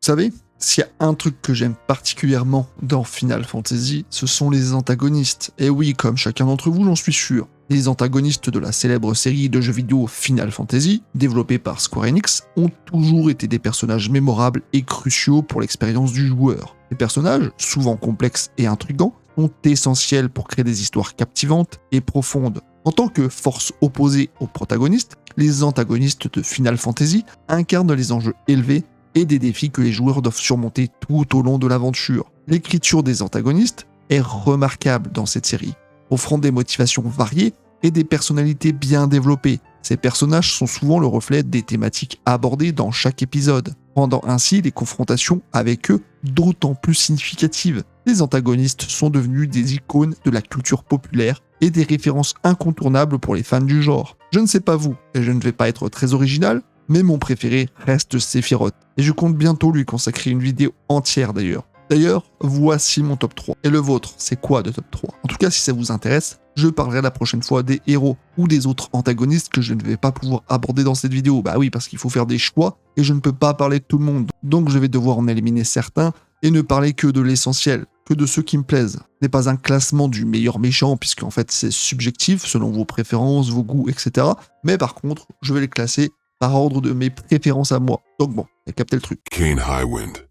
savez, s'il y a un truc que j'aime particulièrement dans Final Fantasy, ce sont les antagonistes. Et oui, comme chacun d'entre vous, j'en suis sûr. Les antagonistes de la célèbre série de jeux vidéo Final Fantasy, développée par Square Enix, ont toujours été des personnages mémorables et cruciaux pour l'expérience du joueur. Ces personnages, souvent complexes et intrigants, sont essentiels pour créer des histoires captivantes et profondes. En tant que force opposée aux protagonistes, les antagonistes de Final Fantasy incarnent les enjeux élevés et des défis que les joueurs doivent surmonter tout au long de l'aventure. L'écriture des antagonistes est remarquable dans cette série, offrant des motivations variées et des personnalités bien développées. Ces personnages sont souvent le reflet des thématiques abordées dans chaque épisode, rendant ainsi les confrontations avec eux d'autant plus significatives. Les antagonistes sont devenus des icônes de la culture populaire et des références incontournables pour les fans du genre. Je ne sais pas vous, et je ne vais pas être très original, mais mon préféré reste Sephiroth, et je compte bientôt lui consacrer une vidéo entière d'ailleurs. D'ailleurs, voici mon top 3. Et le vôtre, c'est quoi de top 3 ? En tout cas, si ça vous intéresse, je parlerai la prochaine fois des héros ou des autres antagonistes que je ne vais pas pouvoir aborder dans cette vidéo. Bah oui, parce qu'il faut faire des choix, et je ne peux pas parler de tout le monde. Donc je vais devoir en éliminer certains, et ne parler que de l'essentiel, que de ceux qui me plaisent. Ce n'est pas un classement du meilleur méchant, puisqu'en fait c'est subjectif, selon vos préférences, vos goûts, etc. Mais par contre, je vais les classer par ordre de mes préférences à moi. Donc bon, vous avez capté le truc. Kain Highwind,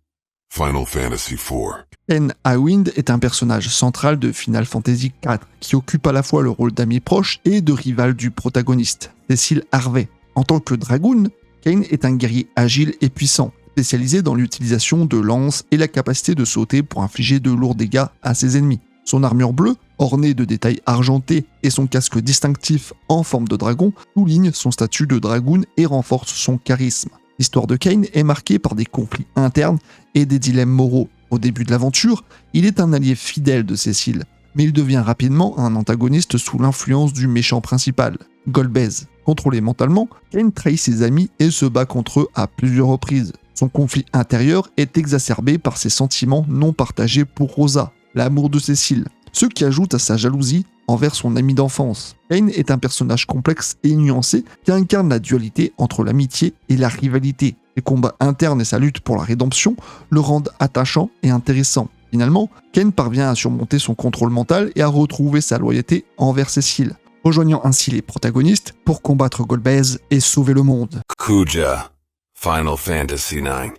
Final Fantasy IV. Kain Highwind est un personnage central de Final Fantasy IV, qui occupe à la fois le rôle d'ami proche et de rival du protagoniste, Cecil Harvey. En tant que Dragoon, Kain est un guerrier agile et puissant, spécialisé dans l'utilisation de lances et la capacité de sauter pour infliger de lourds dégâts à ses ennemis. Son armure bleue, ornée de détails argentés, et son casque distinctif en forme de dragon soulignent son statut de dragoon et renforcent son charisme. L'histoire de Kain est marquée par des conflits internes et des dilemmes moraux. Au début de l'aventure, il est un allié fidèle de Cecil, mais il devient rapidement un antagoniste sous l'influence du méchant principal, Golbez. Contrôlé mentalement, Kain trahit ses amis et se bat contre eux à plusieurs reprises. Son conflit intérieur est exacerbé par ses sentiments non partagés pour Rosa, l'amour de Cecil, ce qui ajoute à sa jalousie envers son ami d'enfance. Kain est un personnage complexe et nuancé qui incarne la dualité entre l'amitié et la rivalité. Les combats internes et sa lutte pour la rédemption le rendent attachant et intéressant. Finalement, Kain parvient à surmonter son contrôle mental et à retrouver sa loyauté envers Cecil, rejoignant ainsi les protagonistes pour combattre Golbez et sauver le monde. Kuja, Final Fantasy IX.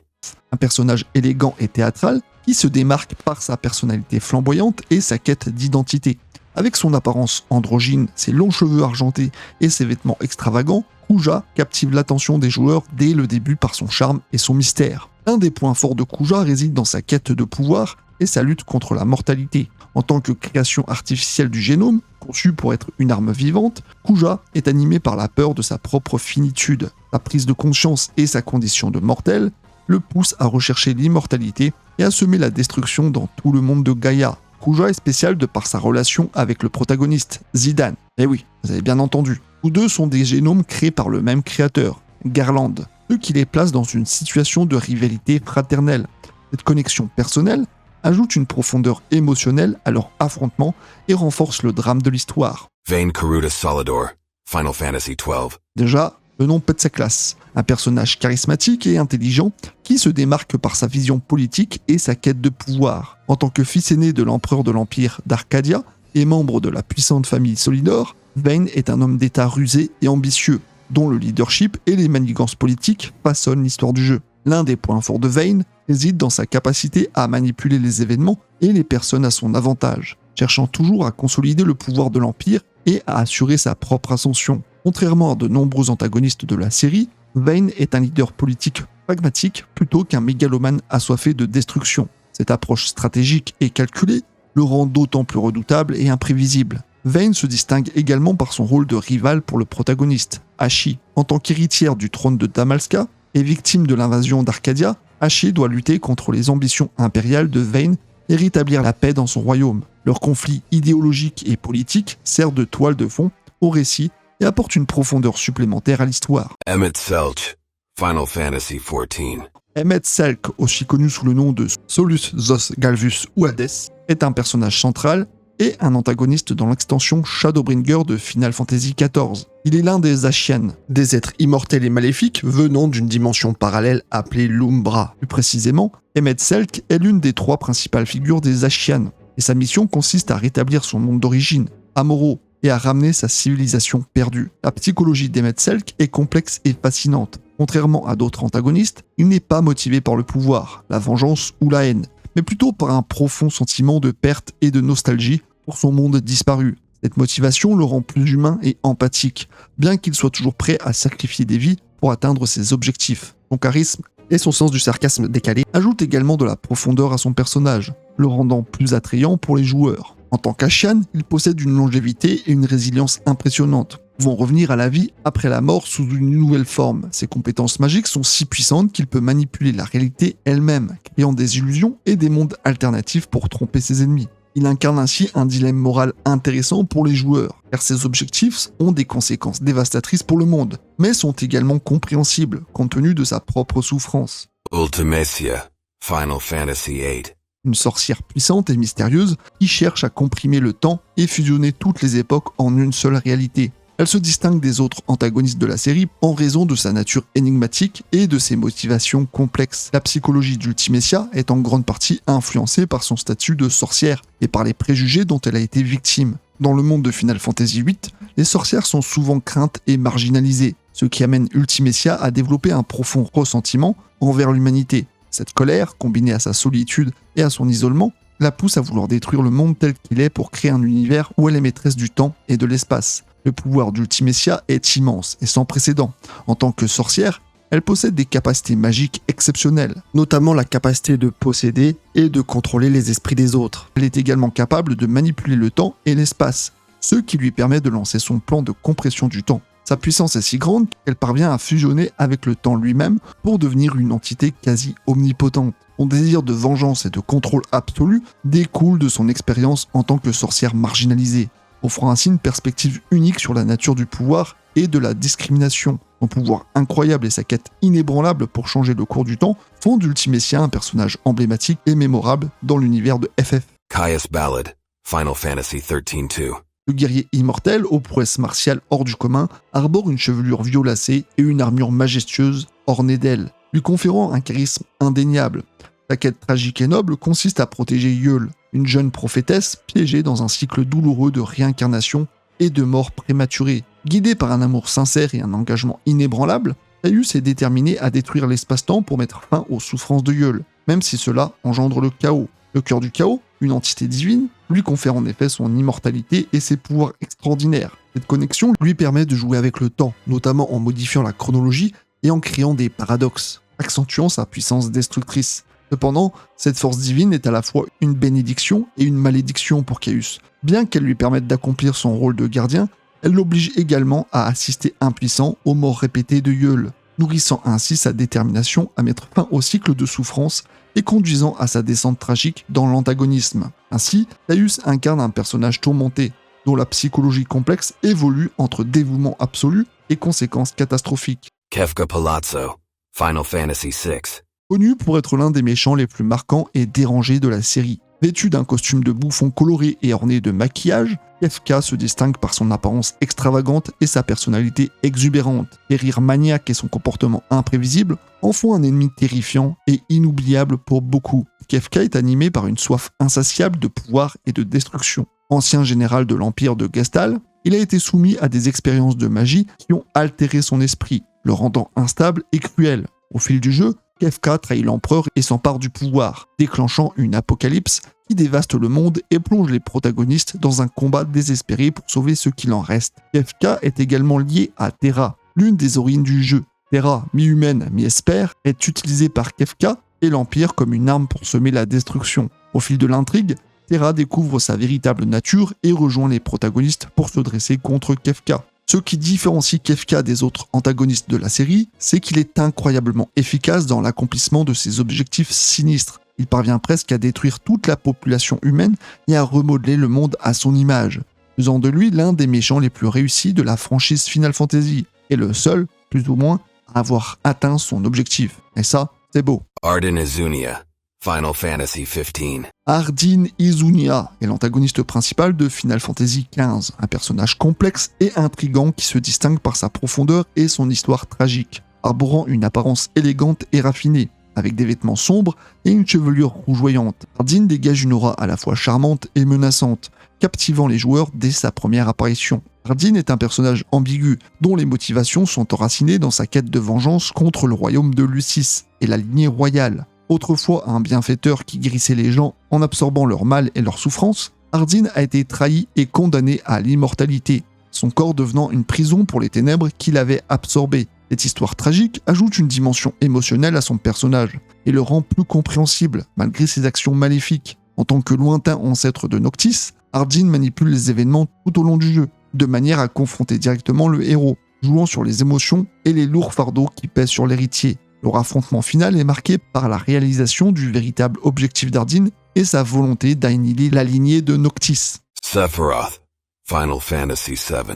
Un personnage élégant et théâtral qui se démarque par sa personnalité flamboyante et sa quête d'identité. Avec son apparence androgyne, ses longs cheveux argentés et ses vêtements extravagants, Kuja captive l'attention des joueurs dès le début par son charme et son mystère. Un des points forts de Kuja réside dans sa quête de pouvoir et sa lutte contre la mortalité. En tant que création artificielle du génome, conçue pour être une arme vivante, Kuja est animé par la peur de sa propre finitude. Sa prise de conscience et sa condition de mortel le poussent à rechercher l'immortalité et à semer la destruction dans tout le monde de Gaïa. Kuja est spécial de par sa relation avec le protagoniste, Zidane. Eh oui, vous avez bien entendu. Tous deux sont des génomes créés par le même créateur, Garland, ce qui les place dans une situation de rivalité fraternelle. Cette connexion personnelle ajoute une profondeur émotionnelle à leur affrontement et renforce le drame de l'histoire. Vayne Karuta Solidor, Final Fantasy XII. Déjà, le nom pète sa classe. Un personnage charismatique et intelligent qui se démarque par sa vision politique et sa quête de pouvoir. En tant que fils aîné de l'empereur de l'Empire d'Arcadia et membre de la puissante famille Solidor, Vayne est un homme d'État rusé et ambitieux, dont le leadership et les manigances politiques façonnent l'histoire du jeu. L'un des points forts de Vayne réside dans sa capacité à manipuler les événements et les personnes à son avantage, cherchant toujours à consolider le pouvoir de l'Empire et à assurer sa propre ascension. Contrairement à de nombreux antagonistes de la série, Vayne est un leader politique pragmatique plutôt qu'un mégalomane assoiffé de destruction. Cette approche stratégique et calculée le rend d'autant plus redoutable et imprévisible. Vayne se distingue également par son rôle de rival pour le protagoniste, Hachi. En tant qu'héritière du trône de Damalska et victime de l'invasion d'Arcadia, Hachi doit lutter contre les ambitions impériales de Vayne et rétablir la paix dans son royaume. Leur conflit idéologique et politique sert de toile de fond au récit et apporte une profondeur supplémentaire à l'histoire. Emmett Selch, Final Fantasy XIV. Emmett Selch, aussi connu sous le nom de Solus Zos Galvus ou Hades, est un personnage central et un antagoniste dans l'extension Shadowbringer de Final Fantasy XIV. Il est l'un des Ashian, des êtres immortels et maléfiques venant d'une dimension parallèle appelée l'Umbra. Plus précisément, Emet-Selch est l'une des 3 principales figures des Ashian, et sa mission consiste à rétablir son monde d'origine, Amuro, et à ramener sa civilisation perdue. La psychologie d'Emet-Selch est complexe et fascinante. Contrairement à d'autres antagonistes, il n'est pas motivé par le pouvoir, la vengeance ou la haine, mais plutôt par un profond sentiment de perte et de nostalgie pour son monde disparu. Cette motivation le rend plus humain et empathique, bien qu'il soit toujours prêt à sacrifier des vies pour atteindre ses objectifs. Son charisme et son sens du sarcasme décalé ajoutent également de la profondeur à son personnage, le rendant plus attrayant pour les joueurs. En tant qu'Ashian, il possède une longévité et une résilience impressionnantes, pouvant revenir à la vie après la mort sous une nouvelle forme. Ses compétences magiques sont si puissantes qu'il peut manipuler la réalité elle-même, créant des illusions et des mondes alternatifs pour tromper ses ennemis. Il incarne ainsi un dilemme moral intéressant pour les joueurs, car ses objectifs ont des conséquences dévastatrices pour le monde, mais sont également compréhensibles, compte tenu de sa propre souffrance. Ultimecia, Final Fantasy VIII. Une sorcière puissante et mystérieuse qui cherche à comprimer le temps et fusionner toutes les époques en une seule réalité. Elle se distingue des autres antagonistes de la série en raison de sa nature énigmatique et de ses motivations complexes. La psychologie d'Ultimecia est en grande partie influencée par son statut de sorcière et par les préjugés dont elle a été victime. Dans le monde de Final Fantasy VIII, les sorcières sont souvent craintes et marginalisées, ce qui amène Ultimecia à développer un profond ressentiment envers l'humanité. Cette colère, combinée à sa solitude et à son isolement, la pousse à vouloir détruire le monde tel qu'il est pour créer un univers où elle est maîtresse du temps et de l'espace. Le pouvoir d'Ultimecia est immense et sans précédent. En tant que sorcière, elle possède des capacités magiques exceptionnelles, notamment la capacité de posséder et de contrôler les esprits des autres. Elle est également capable de manipuler le temps et l'espace, ce qui lui permet de lancer son plan de compression du temps. Sa puissance est si grande qu'elle parvient à fusionner avec le temps lui-même pour devenir une entité quasi omnipotente. Son désir de vengeance et de contrôle absolu découle de son expérience en tant que sorcière marginalisée, offrant ainsi une perspective unique sur la nature du pouvoir et de la discrimination. Son pouvoir incroyable et sa quête inébranlable pour changer le cours du temps font d'Ultimecia un personnage emblématique et mémorable dans l'univers de FF. Caius Ballad, Final Fantasy XIII-2. Le guerrier immortel, aux prouesses martiales hors du commun, arbore une chevelure violacée et une armure majestueuse ornée d'ailes, lui conférant un charisme indéniable. Sa quête tragique et noble consiste à protéger Yeul, une jeune prophétesse piégée dans un cycle douloureux de réincarnation et de mort prématurée. Guidée par un amour sincère et un engagement inébranlable, Caius est déterminé à détruire l'espace-temps pour mettre fin aux souffrances de Yeul, même si cela engendre le chaos. Le cœur du chaos, une entité divine, lui confère en effet son immortalité et ses pouvoirs extraordinaires. Cette connexion lui permet de jouer avec le temps, notamment en modifiant la chronologie et en créant des paradoxes, accentuant sa puissance destructrice. Cependant, cette force divine est à la fois une bénédiction et une malédiction pour Caius. Bien qu'elle lui permette d'accomplir son rôle de gardien, elle l'oblige également à assister impuissant aux morts répétées de Yeul, nourrissant ainsi sa détermination à mettre fin au cycle de souffrance et conduisant à sa descente tragique dans l'antagonisme. Ainsi, Caius incarne un personnage tourmenté, dont la psychologie complexe évolue entre dévouement absolu et conséquences catastrophiques. Kefka Palazzo, Final Fantasy VI. Connu pour être l'un des méchants les plus marquants et dérangés de la série. Vêtu d'un costume de bouffon coloré et orné de maquillage, Kefka se distingue par son apparence extravagante et sa personnalité exubérante. Ses rires maniaques et son comportement imprévisible en font un ennemi terrifiant et inoubliable pour beaucoup. Kefka est animé par une soif insatiable de pouvoir et de destruction. Ancien général de l'Empire de Gestahl, il a été soumis à des expériences de magie qui ont altéré son esprit, le rendant instable et cruel. Au fil du jeu, Kefka trahit l'empereur et s'empare du pouvoir, déclenchant une apocalypse qui dévaste le monde et plonge les protagonistes dans un combat désespéré pour sauver ce qu'il en reste. Kefka est également lié à Terra, l'une des origines du jeu. Terra, mi-humaine, mi-espère, est utilisée par Kefka et l'Empire comme une arme pour semer la destruction. Au fil de l'intrigue, Terra découvre sa véritable nature et rejoint les protagonistes pour se dresser contre Kefka. Ce qui différencie Kefka des autres antagonistes de la série, c'est qu'il est incroyablement efficace dans l'accomplissement de ses objectifs sinistres. Il parvient presque à détruire toute la population humaine et à remodeler le monde à son image, faisant de lui l'un des méchants les plus réussis de la franchise Final Fantasy, et le seul, plus ou moins, à avoir atteint son objectif. Et ça, c'est beau. Arden Azunia, Final Fantasy 15. Ardyn Izunia est l'antagoniste principal de Final Fantasy XV, un personnage complexe et intrigant qui se distingue par sa profondeur et son histoire tragique, arborant une apparence élégante et raffinée, avec des vêtements sombres et une chevelure rougeoyante. Ardyn dégage une aura à la fois charmante et menaçante, captivant les joueurs dès sa première apparition. Ardyn est un personnage ambigu, dont les motivations sont enracinées dans sa quête de vengeance contre le royaume de Lucis et la lignée royale. Autrefois un bienfaiteur qui guérissait les gens en absorbant leur mal et leur souffrance, Ardyn a été trahi et condamné à l'immortalité, son corps devenant une prison pour les ténèbres qu'il avait absorbées. Cette histoire tragique ajoute une dimension émotionnelle à son personnage et le rend plus compréhensible malgré ses actions maléfiques. En tant que lointain ancêtre de Noctis, Ardyn manipule les événements tout au long du jeu, de manière à confronter directement le héros, jouant sur les émotions et les lourds fardeaux qui pèsent sur l'héritier. Leur affrontement final est marqué par la réalisation du véritable objectif d'Ardyn et sa volonté d'annihiler la lignée de Noctis. Sephiroth. Final Fantasy 7.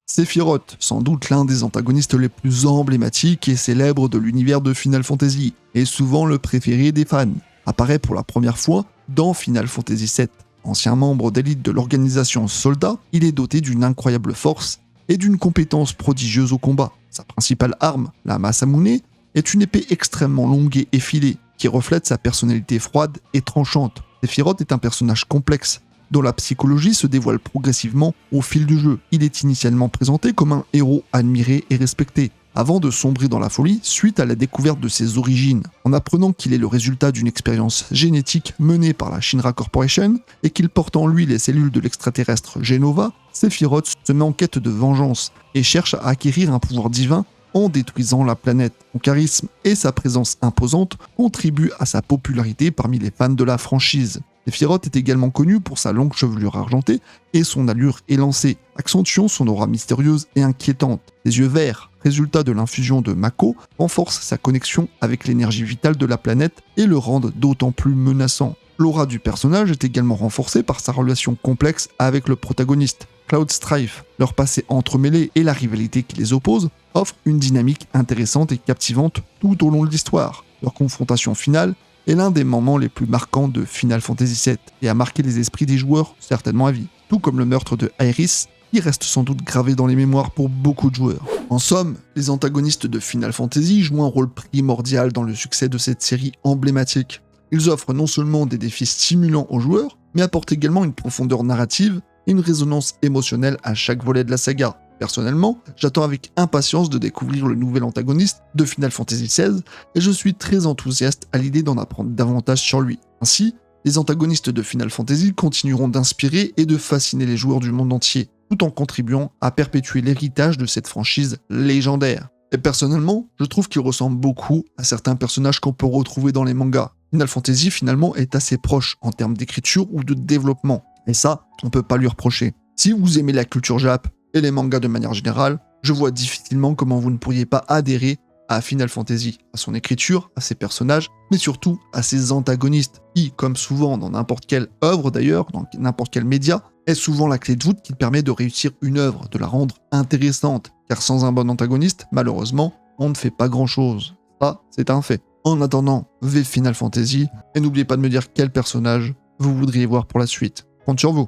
Sephiroth, sans doute l'un des antagonistes les plus emblématiques et célèbres de l'univers de Final Fantasy, est souvent le préféré des fans, apparaît pour la première fois dans Final Fantasy VII. Ancien membre d'élite de l'organisation Soldat, il est doté d'une incroyable force et d'une compétence prodigieuse au combat. Sa principale arme, la Masamune, est une épée extrêmement longue et effilée, qui reflète sa personnalité froide et tranchante. Sephiroth est un personnage complexe, dont la psychologie se dévoile progressivement au fil du jeu. Il est initialement présenté comme un héros admiré et respecté, avant de sombrer dans la folie suite à la découverte de ses origines. En apprenant qu'il est le résultat d'une expérience génétique menée par la Shinra Corporation et qu'il porte en lui les cellules de l'extraterrestre Genova, Sephiroth se met en quête de vengeance et cherche à acquérir un pouvoir divin en détruisant la planète. Son charisme et sa présence imposante contribuent à sa popularité parmi les fans de la franchise. Sephiroth est également connu pour sa longue chevelure argentée et son allure élancée, accentuant son aura mystérieuse et inquiétante. Ses yeux verts, résultat de l'infusion de Mako, renforcent sa connexion avec l'énergie vitale de la planète et le rendent d'autant plus menaçant. L'aura du personnage est également renforcée par sa relation complexe avec le protagoniste, Cloud Strife. Leur passé entremêlé et la rivalité qui les oppose offrent une dynamique intéressante et captivante tout au long de l'histoire. Leur confrontation finale est l'un des moments les plus marquants de Final Fantasy VII et a marqué les esprits des joueurs certainement à vie, tout comme le meurtre de Aerith qui reste sans doute gravé dans les mémoires pour beaucoup de joueurs. En somme, les antagonistes de Final Fantasy jouent un rôle primordial dans le succès de cette série emblématique. Ils offrent non seulement des défis stimulants aux joueurs, mais apportent également une profondeur narrative et une résonance émotionnelle à chaque volet de la saga. Personnellement, j'attends avec impatience de découvrir le nouvel antagoniste de Final Fantasy XVI et je suis très enthousiaste à l'idée d'en apprendre davantage sur lui. Ainsi, les antagonistes de Final Fantasy continueront d'inspirer et de fasciner les joueurs du monde entier, tout en contribuant à perpétuer l'héritage de cette franchise légendaire. Et personnellement, je trouve qu'il ressemble beaucoup à certains personnages qu'on peut retrouver dans les mangas. Final Fantasy finalement est assez proche en termes d'écriture ou de développement, et ça, on peut pas lui reprocher. Si vous aimez la culture Jap et les mangas de manière générale, je vois difficilement comment vous ne pourriez pas adhérer à Final Fantasy, à son écriture, à ses personnages, mais surtout à ses antagonistes, qui, comme souvent dans n'importe quelle œuvre d'ailleurs, dans n'importe quel média, est souvent la clé de voûte qui permet de réussir une œuvre, de la rendre intéressante, car sans un bon antagoniste, malheureusement, on ne fait pas grand-chose. Ça, c'est un fait. En attendant, vive Final Fantasy, et n'oubliez pas de me dire quel personnage vous voudriez voir pour la suite. Compte sur vous.